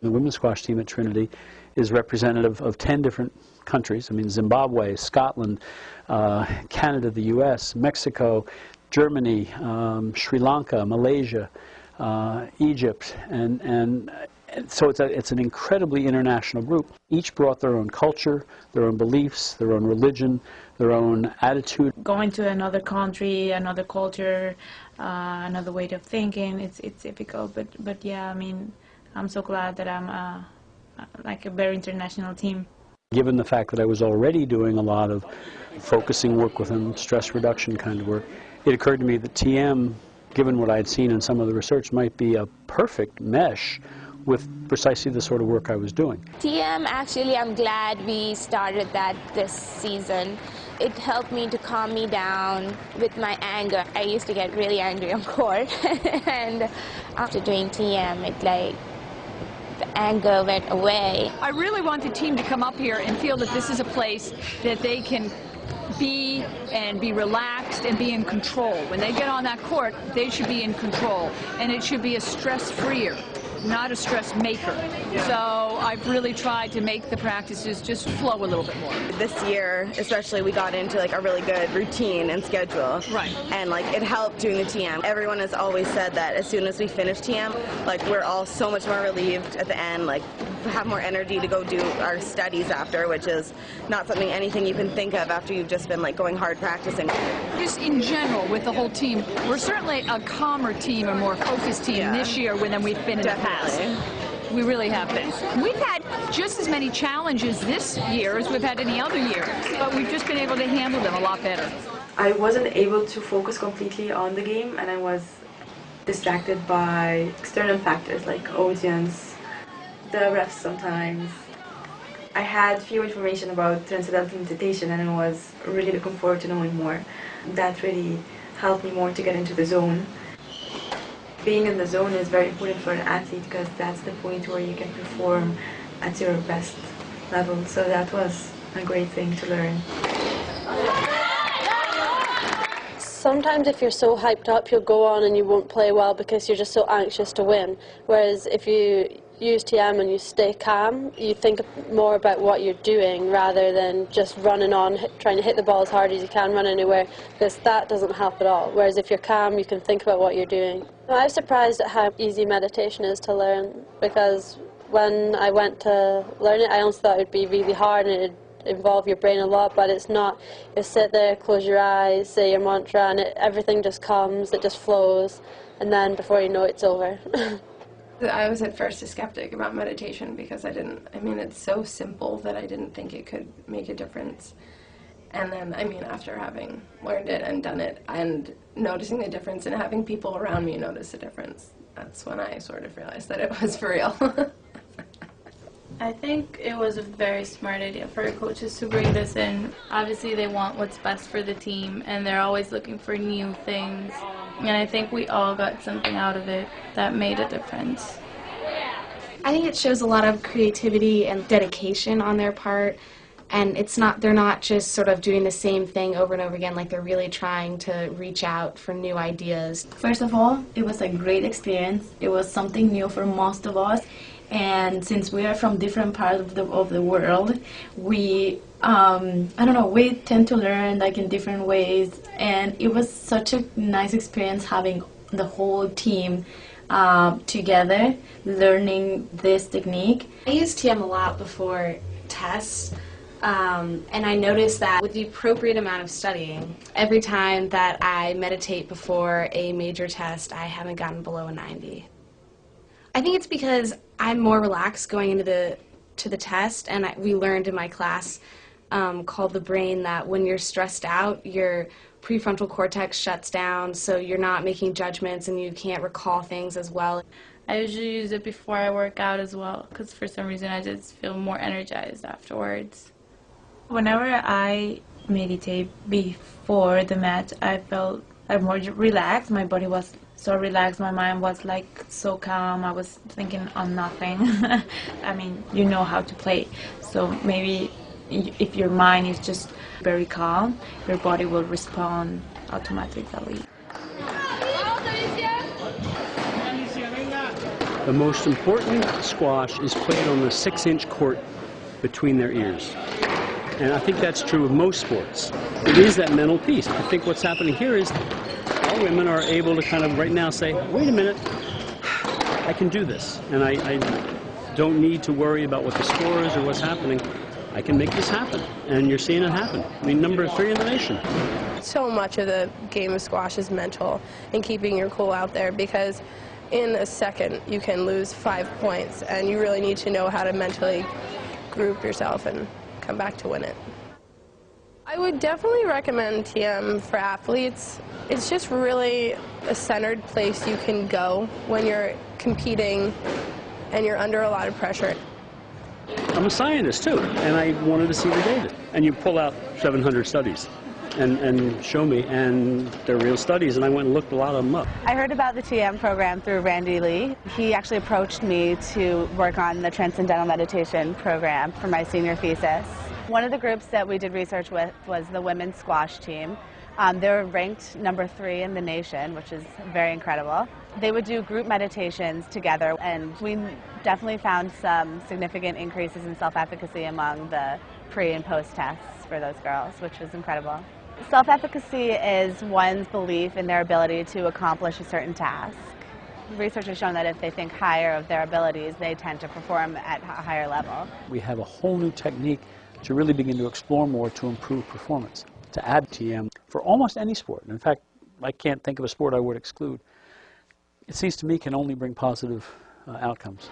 The women's squash team at Trinity is representative of 10 different countries. I mean, Zimbabwe, Scotland, Canada, the U.S., Mexico, Germany, Sri Lanka, Malaysia, Egypt, and so it's an incredibly international group. Each brought their own culture, their own beliefs, their own religion, their own attitude. Going to another country, another culture, another way of thinking, it's difficult. But yeah, I mean, I'm so glad that I'm like a very international team. Given the fact that I was already doing a lot of focusing work with them, stress reduction kind of work, it occurred to me that TM, given what I had seen in some of the research, might be a perfect mesh with precisely the sort of work I was doing. TM, actually, I'm glad we started that this season. It helped me to calm me down with my anger. I used to get really angry on court, and after doing TM, the anger went away. I really want the team to come up here and feel that this is a place that they can be and be relaxed and be in control. When they get on that court, they should be in control, and it should be a stress-freer, not a stress maker. So I've really tried to make the practices just flow a little bit more. This year, especially, we got into like a really good routine and schedule. Right. And like it helped doing the TM. Everyone has always said that as soon as we finish TM, like we're all so much more relieved at the end, like have more energy to go do our studies after, which is not anything you can think of after you've just been like going hard practicing. Just in general with the whole team, we're certainly a calmer team, a more focused team this year than we've been in the past. We really have been. We've had just as many challenges this year as we've had any other year, but we've just been able to handle them a lot better. I wasn't able to focus completely on the game, and I was distracted by external factors like audience, the refs sometimes. I had few information about Transcendental meditation, and I was really looking forward to knowing more. That really helped me more to get into the zone. Being in the zone is very important for an athlete because that's the point where you can perform at your best level. So that was a great thing to learn. Sometimes if you're so hyped up, you'll go on and you won't play well because you're just so anxious to win. Whereas if you use TM and you stay calm, you think more about what you're doing rather than just running on, trying to hit the ball as hard as you can, run anywhere, because that doesn't help at all. Whereas if you're calm, you can think about what you're doing. I was surprised at how easy meditation is to learn, because when I went to learn it, I almost thought it would be really hard and it'd involve your brain a lot, but it's not. You sit there, close your eyes, say your mantra, and everything just comes, it just flows, and then before you know it, it's over. I was at first a skeptic about meditation because it's so simple that I didn't think it could make a difference. And then, after having learned it and done it and noticing the difference and having people around me notice the difference, that's when I sort of realized that it was for real. I think it was a very smart idea for our coaches to bring this in. Obviously, they want what's best for the team, and they're always looking for new things. And I think we all got something out of it that made a difference. I think it shows a lot of creativity and dedication on their part, and they're not just sort of doing the same thing over and over again, like they're really trying to reach out for new ideas. First of all, it was a great experience. It was something new for most of us, and since we are from different parts of the world, we we tend to learn like in different ways, and it was such a nice experience having the whole team together learning this technique. I use TM a lot before tests, and I noticed that with the appropriate amount of studying, every time that I meditate before a major test, I haven't gotten below a 90. I think it's because I'm more relaxed going into the test, and we learned in my class called The Brain that when you're stressed out, your prefrontal cortex shuts down, so you're not making judgments and you can't recall things as well. I usually use it before I work out as well, because for some reason I just feel more energized afterwards. Whenever I meditate before the match, I felt more relaxed. My body was so relaxed, my mind was like so calm, I was thinking on nothing. You know how to play, so maybe if your mind is just very calm, your body will respond automatically. The most important squash is played on the 6-inch court between their ears. And I think that's true of most sports. It is that mental piece. I think what's happening here is our women are able to kind of right now say, wait a minute, I can do this. And I don't need to worry about what the score is or what's happening. I can make this happen. And you're seeing it happen. I mean, number 3 in the nation. So much of the game of squash is mental and keeping your cool out there, because in a second you can lose 5 points, and you really need to know how to mentally group yourself and come back to win it. I would definitely recommend TM for athletes. It's just really a centered place you can go when you're competing and you're under a lot of pressure. I'm a scientist too, and I wanted to see the data. And you pull out 700 studies and show me, and they're real studies, and I went and looked a lot of them up. I heard about the TM program through Randy Lee. He actually approached me to work on the Transcendental meditation program for my senior thesis. One of the groups that we did research with was the women's squash team. They were ranked number 3 in the nation, which is very incredible. They would do group meditations together, and we definitely found some significant increases in self-efficacy among the pre- and post-tests for those girls, which was incredible. Self-efficacy is one's belief in their ability to accomplish a certain task. Research has shown that if they think higher of their abilities, they tend to perform at a higher level. We have a whole new technique to really begin to explore more to improve performance, to add TM for almost any sport. In fact, I can't think of a sport I would exclude. It seems to me can only bring positive outcomes.